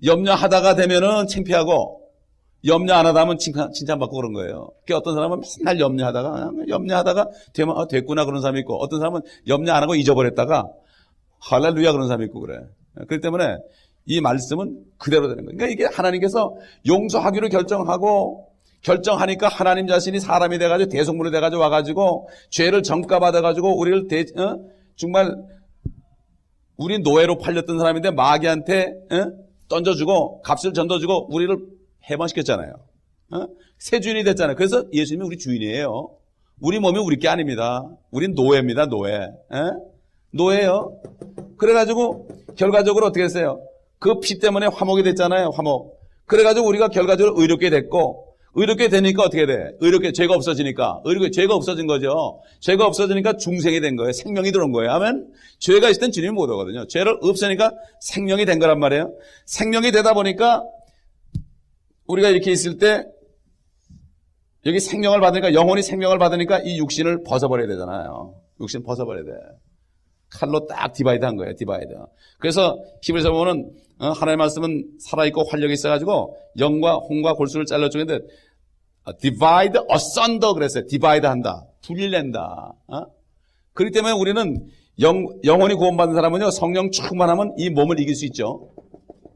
S1: 염려하다가 되면은 창피하고 염려 안 하다 하면 칭찬받고 그런 거예요. 그러니까 어떤 사람은 맨날 염려하다가 되면 됐구나 그런 사람이 있고 어떤 사람은 염려 안 하고 잊어버렸다가 할렐루야 그런 사람이 있고 그래. 그렇기 때문에 이 말씀은 그대로 되는 거예요. 그러니까 이게 하나님께서 용서하기로 결정하니까 하나님 자신이 사람이 돼가지고 대속물이 돼가지고 와가지고 죄를 전가받아가지고 우리를 정말 우리 노예로 팔렸던 사람인데 마귀한테 던져주고 값을 던져주고 우리를 해방시켰잖아요. 새 주인이 됐잖아요. 그래서 예수님이 우리 주인이에요. 우리 몸이 우리 게 아닙니다. 우린 노예입니다. 노예예요. 그래가지고 결과적으로 어떻게 했어요? 그 피 때문에 화목이 됐잖아요. 화목. 그래가지고 우리가 결과적으로 의롭게 됐고 의롭게 되니까 어떻게 돼? 죄가 없어지니까 죄가 없어진 거죠. 죄가 없어지니까 중생이 된 거예요. 생명이 들어온 거예요. 아멘. 죄가 있을 땐 주님이 못 오거든요. 죄를 없으니까 생명이 된 거란 말이에요. 생명이 되다 보니까 우리가 이렇게 있을 때 여기 생명을 받으니까 영혼이 생명을 받으니까 이 육신을 벗어버려야 되잖아요. 육신 벗어버려야 돼. 칼로 딱 디바이드 한 거예요. 디바이드. 그래서 히브리서 보면은 하나님의 말씀은 살아있고 활력이 있어가지고 영과 홍과 골수를 잘라주는데 divide asunder 그랬어요. 디바이드 한다. 분리낸다. 그렇기 때문에 우리는 영혼이 구원받은 사람은요 성령 충만하면 이 몸을 이길 수 있죠.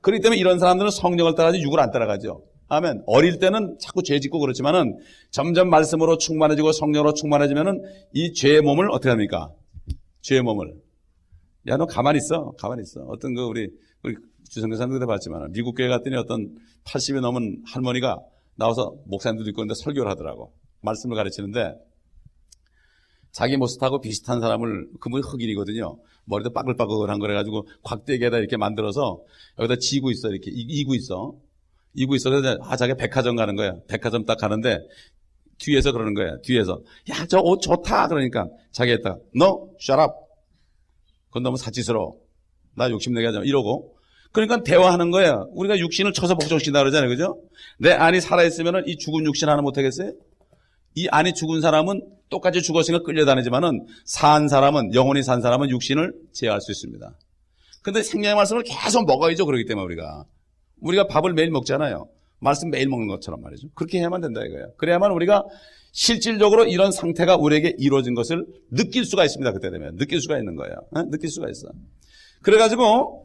S1: 그렇기 때문에 이런 사람들은 성령을 따라가지 육을 안 따라가죠. 아멘. 어릴 때는 자꾸 죄 짓고 그렇지만은 점점 말씀으로 충만해지고 성령으로 충만해지면은 이 죄의 몸을 어떻게 합니까? 죄의 몸을. 야, 너 가만히 있어. 가만히 있어. 어떤 우리 주성교사님도 봤지만 미국 교회 갔더니 어떤 80이 넘은 할머니가 나와서 목사님들도 있고 있는데 설교를 하더라고. 말씀을 가르치는데 자기 모습하고 비슷한 사람을, 그분이 흑인이거든요. 머리도 빠글빠글한 거래가지고 곽대기에다 이렇게 만들어서 여기다 지고 있어. 이렇게 이고 있어. 이고 있어. 그래서 자기가 백화점 가는 거야. 백화점 딱 가는데 뒤에서 그러는 거야. 뒤에서. 야, 저 옷 좋다. 그러니까 자기가 했다가 No, shut up. 그건 너무 사치스러워. 나 욕심내게 하지 마. 이러고. 그러니까 대화하는 거야. 우리가 육신을 쳐서 복종시킨다 그러잖아요. 그죠? 내 안이 살아있으면 이 죽은 육신 하나 못하겠어요? 이 안이 죽은 사람은 똑같이 죽었으니까 끌려다니지만은 산 사람은, 영혼이 산 사람은 육신을 제어할 수 있습니다. 근데 생명의 말씀을 계속 먹어야죠. 그러기 때문에 우리가 밥을 매일 먹잖아요. 말씀 매일 먹는 것처럼 말이죠. 그렇게 해야만 된다 이거예요. 그래야만 우리가 실질적으로 이런 상태가 우리에게 이루어진 것을 느낄 수가 있습니다. 그때 되면 느낄 수가 있는 거예요. 느낄 수가 있어. 그래가지고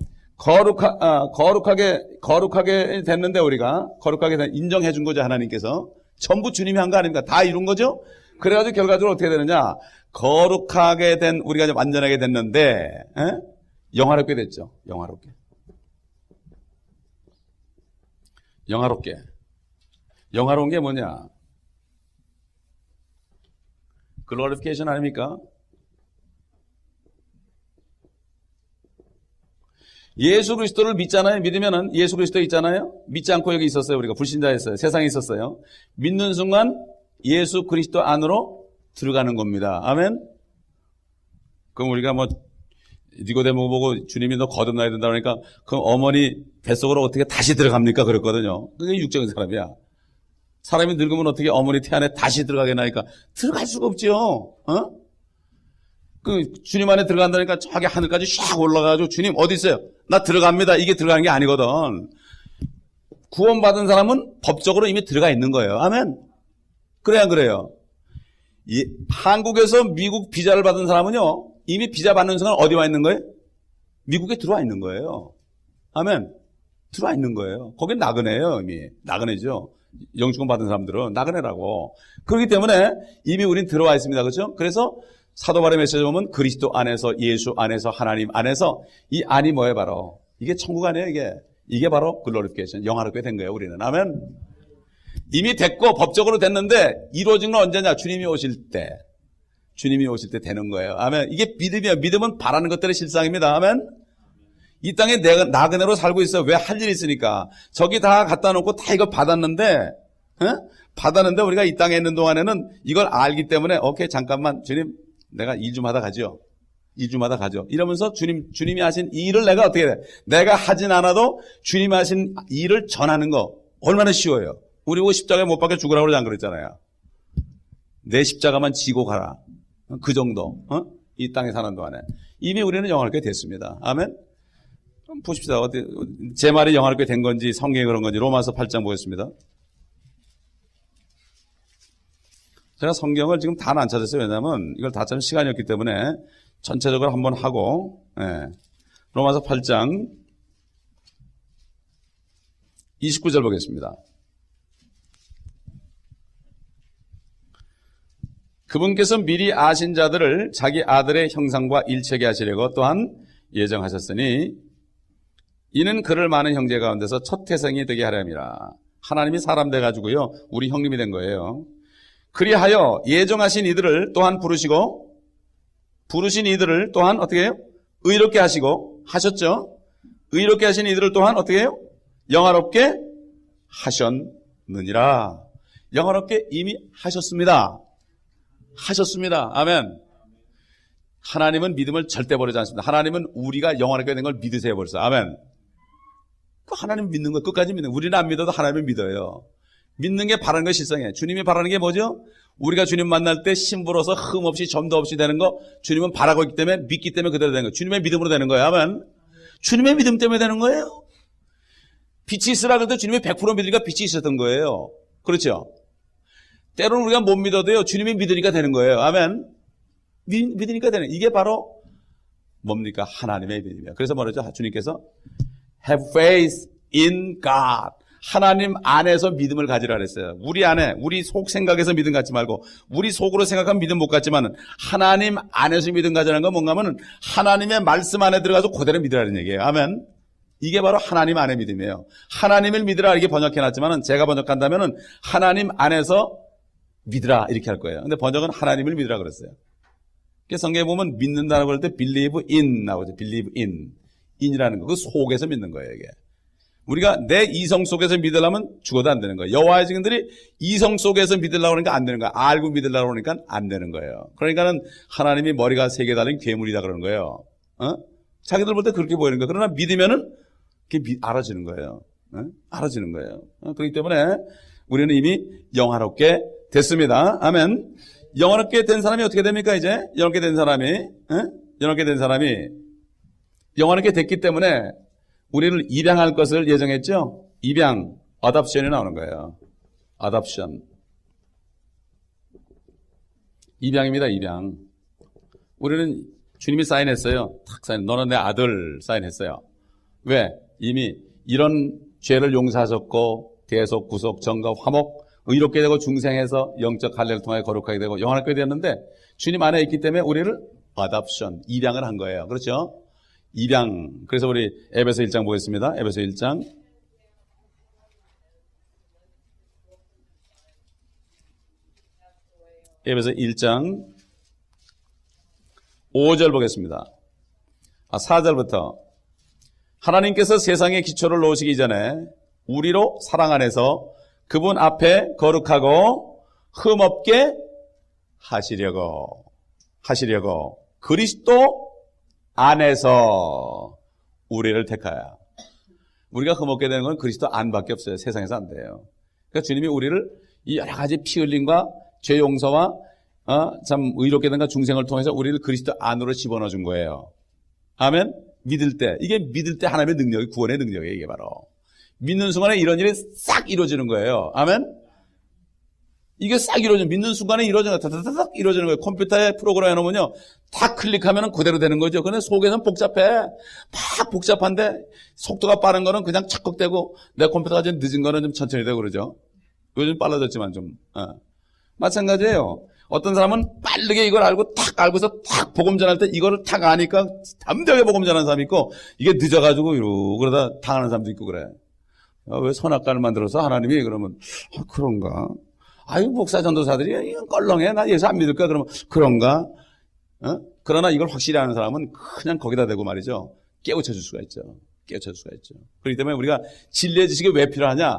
S1: 거룩하게 됐는데 우리가 인정해 준 거죠. 하나님께서 전부 주님이 한 거 아닙니까? 다 이룬 거죠. 그래가지고 결과적으로 어떻게 되느냐? 거룩하게 된 우리가 이제 완전하게 됐는데 영화롭게 됐죠. 영화로운 게 뭐냐? 글로리피케이션 아닙니까? 예수 그리스도를 믿잖아요. 믿으면은 예수 그리스도 있잖아요. 믿지 않고 여기 있었어요. 우리가 불신자였어요. 세상에 있었어요. 믿는 순간 예수 그리스도 안으로 들어가는 겁니다. 아멘. 그럼 우리가 니고데모 보고 주님이 너 거듭나야 된다 그러니까 그럼 어머니 뱃속으로 어떻게 다시 들어갑니까? 그랬거든요. 그게 육적인 사람이야. 사람이 늙으면 어떻게 어머니 태 안에 다시 들어가겠나니까 들어갈 수가 없죠. 주님 안에 들어간다니까 저기 하늘까지 샥 올라가가지고 주님 어디 있어요? 나 들어갑니다. 이게 들어가는 게 아니거든. 구원받은 사람은 법적으로 이미 들어가 있는 거예요. 아멘. 그래야 그래요. 한국에서 미국 비자를 받은 사람은요, 이미 비자 받는 순간 어디 와 있는 거예요? 미국에 들어와 있는 거예요. 아멘. 들어와 있는 거예요. 거긴 나그네예요. 이미 나그네죠. 영주권 받은 사람들은 나그네라고. 그렇기 때문에 이미 우린 들어와 있습니다. 그렇죠? 그래서 사도 바울의 메시지 보면 그리스도 안에서, 예수 안에서, 하나님 안에서, 이 안이 뭐예요? 바로 이게 천국 아니에요. 이게 바로 글로리피케이션, 영화롭게 된 거예요. 우리는. 아멘. 이미 됐고 법적으로 됐는데 이루어진 건 언제냐? 주님이 오실 때 되는 거예요. 아멘. 이게 믿음이에요. 믿음은 바라는 것들의 실상입니다. 아멘. 이 땅에 내가 나그네로 살고 있어요. 왜? 할 일이 있으니까. 저기 다 갖다 놓고 다 이거 받았는데 우리가 이 땅에 있는 동안에는 이걸 알기 때문에 오케이, 잠깐만 주님, 내가 일 좀 하다 가죠. 이러면서 주님이 하신 이 일을 내가 어떻게 해? 내가 하진 않아도 주님이 하신 일을 전하는 거 얼마나 쉬워요. 우리 보고 십자가에 못 박혀 죽으라고 그러지 안 그랬잖아요. 내 십자가만 지고 가라. 그 정도. 이 땅에 사는 동안에. 이미 우리는 영화롭게 됐습니다. 아멘. 보십시다. 제 말이 영화롭게 된 건지 성경이 그런 건지 로마서 8장 보겠습니다. 제가 성경을 지금 다 안 찾았어요. 왜냐하면 이걸 다 찾을 시간이 없기 때문에 전체적으로 한번 하고, 로마서 8장 29절 보겠습니다. 그분께서 미리 아신 자들을 자기 아들의 형상과 일체게 하시려고 또한 예정하셨으니 이는 그를 많은 형제 가운데서 첫 태생이 되게 하려 함이라. 하나님이 사람 돼가지고요, 우리 형님이 된 거예요. 그리하여 예정하신 이들을 또한 부르신 이들을 또한 어떻게 해요? 의롭게 하시고, 하셨죠? 의롭게 하신 이들을 또한 어떻게 해요? 영화롭게 하셨느니라. 영화롭게 이미 하셨습니다. 아멘. 하나님은 믿음을 절대 버리지 않습니다. 하나님은 우리가 영원하게 된 걸 믿으세요 벌써. 아멘. 하나님 믿는 거 끝까지 믿는 거. 우리는 안 믿어도 하나님을 믿어요. 믿는 게 바라는 거 실상이에요. 주님이 바라는 게 뭐죠? 우리가 주님 만날 때 심부러서 흠 없이 점도 없이 되는 거, 주님은 바라고 있기 때문에, 믿기 때문에 그대로 되는 거예요. 주님의 믿음으로 되는 거예요. 아멘. 주님의 믿음 때문에 되는 거예요. 빛이 있으라 그래도 주님이 100% 믿으니까 빛이 있었던 거예요. 그렇죠? 때로는 우리가 못 믿어도요, 주님이 믿으니까 되는 거예요. 아멘. 믿으니까 되는, 이게 바로 뭡니까? 하나님의 믿음이에요. 그래서 뭐라죠? 주님께서 have faith in God. 하나님 안에서 믿음을 가지라 그랬어요. 우리 안에, 우리 속 생각에서 믿음 갖지 말고, 우리 속으로 생각하면 믿음 못 갖지만, 하나님 안에서 믿음 가지라는 건 뭔가 하면, 하나님의 말씀 안에 들어가서 그대로 믿으라는 얘기예요. 아멘. 이게 바로 하나님 안의 믿음이에요. 하나님을 믿으라 이렇게 번역해놨지만, 제가 번역한다면은, 하나님 안에서 믿으라 이렇게 할 거예요. 근데 번역은 하나님을 믿으라 그랬어요. 성경에 보면 믿는다라고 할 때 believe in 나오죠. believe in. in이라는 거. 그 속에서 믿는 거예요, 이게. 우리가 내 이성 속에서 믿으려면 죽어도 안 되는 거예요. 여호와의 증인들이 이성 속에서 믿으려고 하니까 안 되는 거예요. 알고 믿으려고 하니까 안 되는 거예요. 그러니까는 하나님이 머리가 3개 달린 괴물이다 그러는 거예요. 자기들 볼 때 그렇게 보이는 거예요. 그러나 믿으면은 그게 알아지는 거예요. 알아지는 거예요. 그렇기 때문에 우리는 이미 영화롭게 됐습니다. 아멘. 영화롭게 된 사람이 어떻게 됩니까, 이제? 영화롭게 된 사람이, 영화롭게 됐기 때문에 우리를 입양할 것을 예정했죠? 입양, adoption이 나오는 거예요. adoption. 입양입니다, 입양. 우리는 주님이 사인했어요. 탁 사인. 너는 내 아들 사인했어요. 왜? 이미 이런 죄를 용서하셨고, 대속, 구속, 정과, 화목, 의롭게 되고 중생해서 영적 할례를 통해 거룩하게 되고 영원하게 되었는데 주님 안에 있기 때문에 우리를 adoption, 입양을 한 거예요. 그렇죠? 입양. 그래서 우리 에베소 1장 보겠습니다. 에베소 1장. 에베소 1장 5절 보겠습니다. 4절부터 하나님께서 세상의 기초를 놓으시기 전에 우리로 사랑 안에서 그분 앞에 거룩하고 흠없게 하시려고 그리스도 안에서 우리를 택하여. 우리가 흠없게 되는 건 그리스도 안밖에 없어요. 세상에서 안 돼요. 그러니까 주님이 우리를 이 여러 가지 피 흘림과 죄 용서와 참 의롭게 된가 중생을 통해서 우리를 그리스도 안으로 집어넣어 준 거예요. 아멘. 믿을 때, 이게 믿을 때 하나님의 능력이, 구원의 능력이에요. 이게 바로 믿는 순간에 이런 일이 싹 이루어지는 거예요. 아멘. 이게 싹 이루어지는, 믿는 순간에 이루어지는 거예요. 다다닥 이루어지는 거예요. 컴퓨터에 프로그램 해놓으면요, 다 클릭하면 그대로 되는 거죠. 근데 속에서는 복잡해. 막 복잡한데 속도가 빠른 거는 그냥 착각되고, 내 컴퓨터가 좀 늦은 거는 좀 천천히 되고 그러죠. 요즘 빨라졌지만 좀. 마찬가지예요. 어떤 사람은 빠르게 이걸 알고 탁 알고서 탁 복음 전할 때 이거를 탁 아니까 담대하게 복음 전하는 사람이 있고, 이게 늦어가지고 이러고 그러다 당하는 사람도 있고 그래. 왜 선악과를 만들어서 하나님이 그러면 그런가? 아유, 목사 전도사들이 이건 껄렁해. 나 예수 안 믿을까? 그러면 그런가? 그러나 이걸 확실히 아는 사람은 그냥 거기다 대고 말이죠. 깨우쳐 줄 수가 있죠. 그렇기 때문에 우리가 진리의 지식이 왜 필요하냐?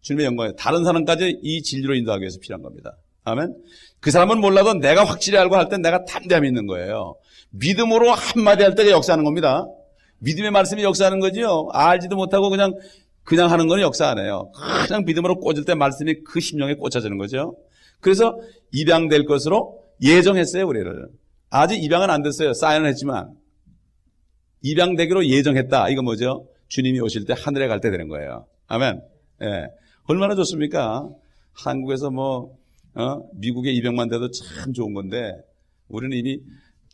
S1: 주님의 영광에 다른 사람까지 이 진리로 인도하기 위해서 필요한 겁니다. 아멘. 그 사람은 몰라도 내가 확실히 알고 할 땐 내가 담대함이 있는 거예요. 믿음으로 한마디 할 때가 역사하는 겁니다. 믿음의 말씀이 역사하는 거지요. 알지도 못하고 그냥 하는 건 역사 안 해요. 그냥 믿음으로 꽂을 때 말씀이 그 심령에 꽂혀지는 거죠. 그래서 입양될 것으로 예정했어요, 우리를. 아직 입양은 안 됐어요. 사인은 했지만. 입양되기로 예정했다. 이거 뭐죠? 주님이 오실 때 하늘에 갈 때 되는 거예요. 아멘. 예. 얼마나 좋습니까? 한국에서 미국에 입양만 돼도 참 좋은 건데, 우리는 이미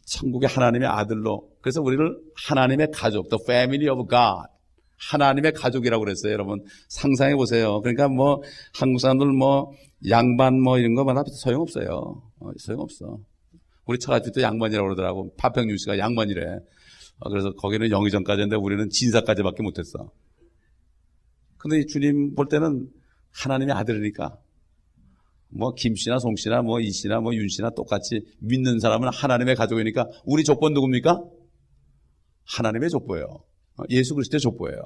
S1: 천국의 하나님의 아들로, 그래서 우리를 하나님의 가족, the family of God, 하나님의 가족이라고 그랬어요. 여러분 상상해 보세요. 그러니까 한국 사람들 양반 이런 거마다 소용없어요. 소용없어. 우리 처갓집 때 양반이라고 그러더라고. 파평윤 씨가 양반이래. 그래서 거기는 영의정까지 했는데 우리는 진사까지밖에 못했어. 근데 주님 볼 때는 하나님의 아들이니까 김 씨나 송 씨나 이 씨나 윤 씨나 똑같이 믿는 사람은 하나님의 가족이니까 우리 족보는 누굽니까? 하나님의 족보예요. 예수 그리스도의 족보예요.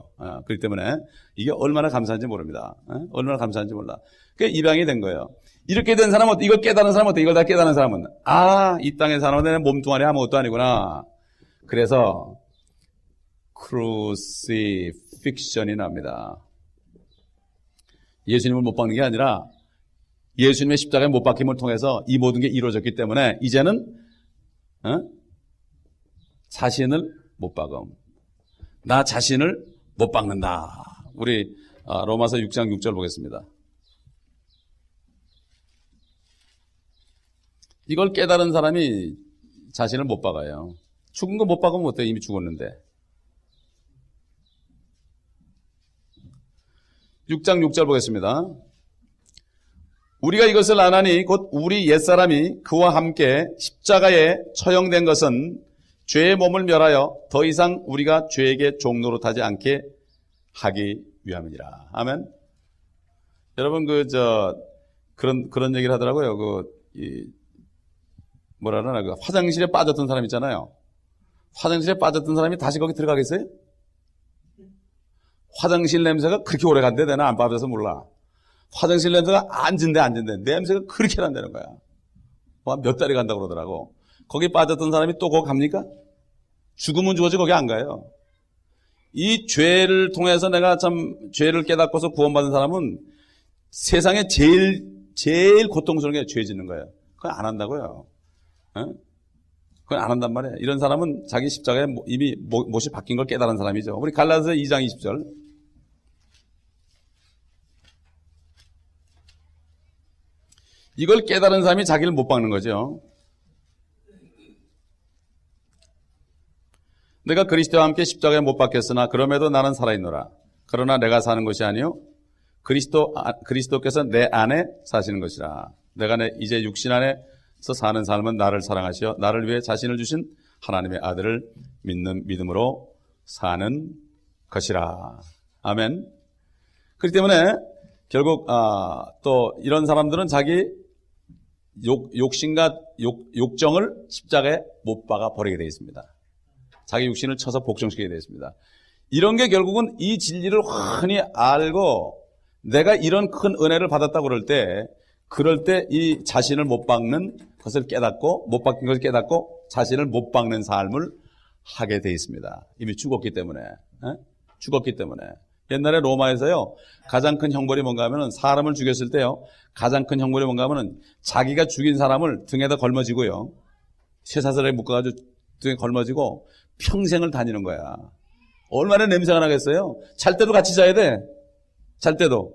S1: 그렇기 때문에 이게 얼마나 감사한지 모릅니다. 얼마나 감사한지 몰라. 그게 입양이 된 거예요. 이렇게 된 사람은, 이걸 깨달은 사람은 어때? 이걸 다 깨달은 사람은, 이 땅에 사는 내 몸뚱아리 아무것도 아니구나. 그래서 크루시픽션이 납니다. 예수님을 못 박는 게 아니라 예수님의 십자가에 못 박힘을 통해서 이 모든 게 이루어졌기 때문에 이제는 자신을 못 박음. 나 자신을 못 박는다. 우리 로마서 6장 6절 보겠습니다. 이걸 깨달은 사람이 자신을 못 박아요. 죽은 거 못 박으면 어때요? 이미 죽었는데. 6장 6절 보겠습니다. 우리가 이것을 아나니 곧 우리 옛사람이 그와 함께 십자가에 처형된 것은 죄의 몸을 멸하여 더 이상 우리가 죄에게 종노릇하지 않게 하기 위함이니라. 아멘. 여러분 그런 얘기를 하더라고요. 뭐라 그러나 화장실에 빠졌던 사람 있잖아요. 화장실에 빠졌던 사람이 다시 거기 들어가겠어요? 화장실 냄새가 그렇게 오래 간대. 내가 안 빠져서 몰라. 화장실 냄새가 앉은데 냄새가 그렇게 난다는 거야. 몇 달이 간다고 그러더라고. 거기 빠졌던 사람이 또 거기 갑니까? 죽으면 죽어지 거기 안 가요. 이 죄를 통해서 내가 참 죄를 깨닫고서 구원받은 사람은 세상에 제일 고통스러운 게 죄 짓는 거예요. 그건 안 한다고요. 그건 안 한단 말이에요. 이런 사람은 자기 십자가에 이미 못이 바뀐 걸 깨달은 사람이죠. 우리 갈라디아서 2장 20절. 이걸 깨달은 사람이 자기를 못 박는 거죠. 내가 그리스도와 함께 십자가에 못 박혔으나 그럼에도 나는 살아있노라. 그러나 내가 사는 것이 아니요 그리스도께서 내 안에 사시는 것이라. 내가 이제 육신 안에서 사는 삶은 나를 사랑하시어 나를 위해 자신을 주신 하나님의 아들을 믿는 믿음으로 사는 것이라. 아멘. 그렇기 때문에 결국 또 이런 사람들은 자기 욕심과 욕정을 십자가에 못 박아 버리게 되어 있습니다. 자기 육신을 쳐서 복종시키게 되어 있습니다. 이런 게 결국은 이 진리를 환히 알고 내가 이런 큰 은혜를 받았다고 그럴 때 이 자신을 못 박는 것을 깨닫고 못 박힌 것을 깨닫고 자신을 못 박는 삶을 하게 되어 있습니다. 이미 죽었기 때문에. 옛날에 로마에서요, 가장 큰 형벌이 뭔가 하면은 사람을 죽였을 때요, 가장 큰 형벌이 뭔가 하면은 자기가 죽인 사람을 등에다 걸머지고요, 쇠사슬에 묶어가지고 등에 걸머지고 평생을 다니는 거야. 얼마나 냄새가 나겠어요? 잘 때도 같이 자야 돼. 잘 때도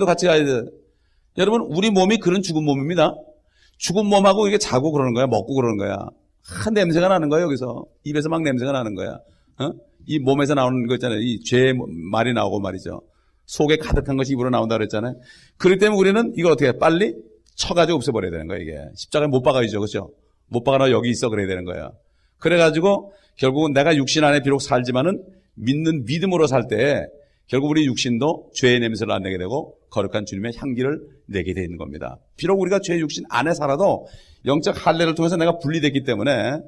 S1: 같이 가야 돼. 여러분, 우리 몸이 그런 죽은 몸입니다. 죽은 몸하고 이게 자고 그러는 거야, 먹고 그러는 거야. 냄새가 나는 거야, 여기서. 입에서 막 냄새가 나는 거야. 이 몸에서 나오는 거 있잖아요. 이 죄의 말이 나오고 말이죠. 속에 가득한 것이 입으로 나온다 그랬잖아요. 그렇기 때문에 우리는 이걸 어떻게 해? 빨리 쳐가지고 없애버려야 되는 거예요, 이게. 십자가에 못 박아야죠, 그렇죠? 못 박아 너 여기 있어, 그래야 되는 거예요. 그래가지고 결국은 내가 육신 안에 비록 살지만은 믿는 믿음으로 살 때 결국 우리 육신도 죄의 냄새를 안 내게 되고 거룩한 주님의 향기를 내게 되는 겁니다. 비록 우리가 죄의 육신 안에 살아도 영적 할례를 통해서 내가 분리됐기 때문에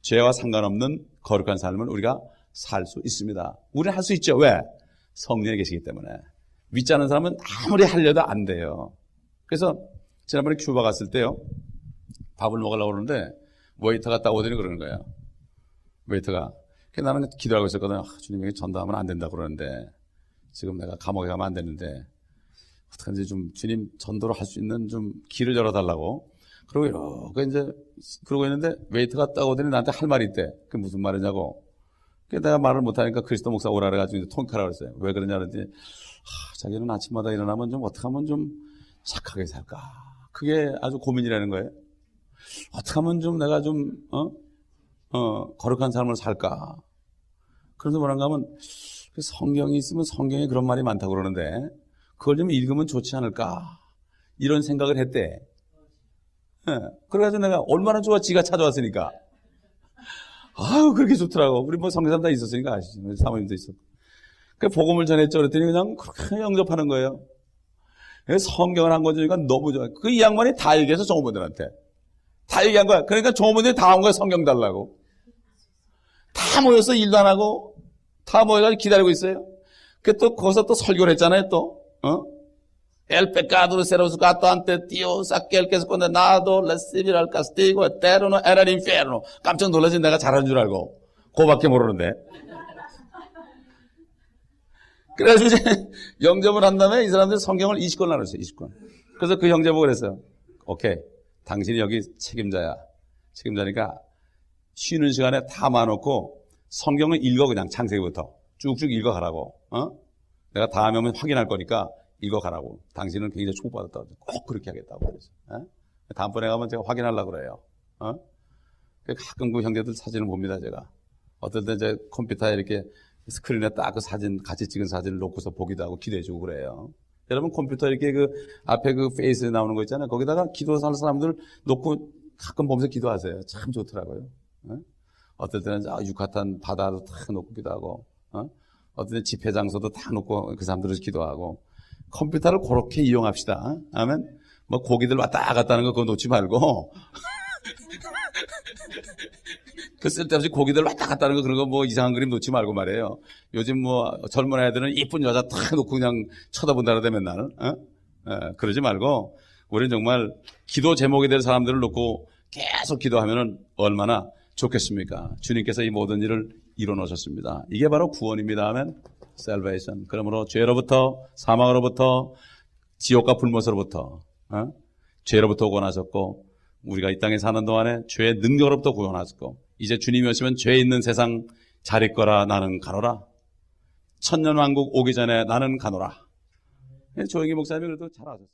S1: 죄와 상관없는 거룩한 삶을 우리가 살 수 있습니다. 우리는 할 수 있죠. 왜? 성령이 계시기 때문에. 믿지 않는 사람은 아무리 하려도 안 돼요. 그래서 지난번에 큐바 갔을 때요, 밥을 먹으려고 그러는데 웨이터가 딱 오더니 그러는 거예요. 웨이터가. 나는 기도하고 있었거든요. 주님에게 전도하면 안 된다고 그러는데 지금 내가 감옥에 가면 안 되는데 어떡하지, 좀 주님 전도를 할 수 있는 좀 길을 열어달라고. 그러고 이렇게 이제 그러고 있는데 웨이터가 딱 오더니 나한테 할 말이 있대. 그게 무슨 말이냐고. 내가 말을 못하니까 그리스도 목사 오라 그래가지고 통역하라고 그랬어요. 왜 그러냐 그랬더니 자기는 아침마다 일어나면 좀 어떻게 하면 좀 착하게 살까. 그게 아주 고민이라는 거예요. 어떻게 하면 좀 내가 좀 거룩한 삶을 살까. 그래서 뭐란가 하면 성경이 있으면 성경에 그런 말이 많다고 그러는데 그걸 좀 읽으면 좋지 않을까, 이런 생각을 했대. 그래가지고 내가 얼마나 좋아, 지가 찾아왔으니까. 아유, 그렇게 좋더라고. 우리 뭐 성교사님 다 있었으니까 아시죠. 사모님도 있었고. 그 복음을 전했죠. 그랬더니 그냥 그렇게 영접하는 거예요. 성경을 한 권 주니까 너무 좋아요. 그 이 양반이 다 얘기해서 종업원들한테. 다 얘기한 거야. 그러니까 종업원들이 다 온 거야, 성경 달라고. 다 모여서 일도 안 하고, 다 모여가지고 기다리고 있어요. 그 또, 거기서 또 설교를 했잖아요, 또. El pecado será juzgado ante Dios, aquel que esconde nada recibirá el castigo eterno en el infierno. 깜짝 놀라지, 내가 잘하는 줄 알고. 그거밖에 모르는데. 그래가지고 이제 영접을 한 다음에 이 사람들이 성경을 20권 나눴어요, 20권. 그래서 그 형제 보고 그랬어요. 오케이. 당신이 여기 책임자야. 책임자니까 쉬는 시간에 다 마놓고 성경을 읽어, 그냥 창세기부터. 쭉쭉 읽어가라고. 내가 다음에 오면 확인할 거니까 읽어가라고. 당신은 굉장히 축복받았다고. 꼭 그렇게 하겠다고 그랬어요. 다음번에 가면 제가 확인하려고 그래요. 가끔 그 형제들 사진을 봅니다, 제가. 어떨 때 이제 컴퓨터에 이렇게 스크린에 딱 그 사진, 같이 찍은 사진을 놓고서 보기도 하고 기도해주고 그래요. 여러분 컴퓨터 이렇게 그 앞에 그 페이스 나오는 거 있잖아요. 거기다가 기도하는 사람들 놓고 가끔 보면서 기도하세요. 참 좋더라고요. 어떨 때는 유카탄 바다도 다 놓고 기도하고, 어떨 때는 집회 장소도 다 놓고 그 사람들을 기도하고, 컴퓨터를 그렇게 이용합시다. 아멘. 뭐 고기들 왔다 갔다 하는 거 그거 놓지 말고, 그 쓸데없이 고기들 왔다 갔다 하는 거 그런 거 뭐 이상한 그림 놓지 말고 말이에요. 요즘 뭐 젊은 애들은 이쁜 여자 탁 놓고 그냥 쳐다본다 그러대 맨날. 그러지 말고 우리는 정말 기도 제목이 될 사람들을 놓고 계속 기도하면은 얼마나 좋겠습니까? 주님께서 이 모든 일을 이뤄 놓으셨습니다. 이게 바로 구원입니다. 아멘. salvation. 그러므로 죄로부터 사망으로부터 지옥과 불못으로부터 죄로부터 구원하셨고 우리가 이 땅에 사는 동안에 죄의 능력으로부터 구원하셨고 이제 주님이 오시면 죄 있는 세상 잘 있거라 나는 가노라. 천년왕국 오기 전에 나는 가노라. 조영기 목사님이 그래도 잘 아셨어요.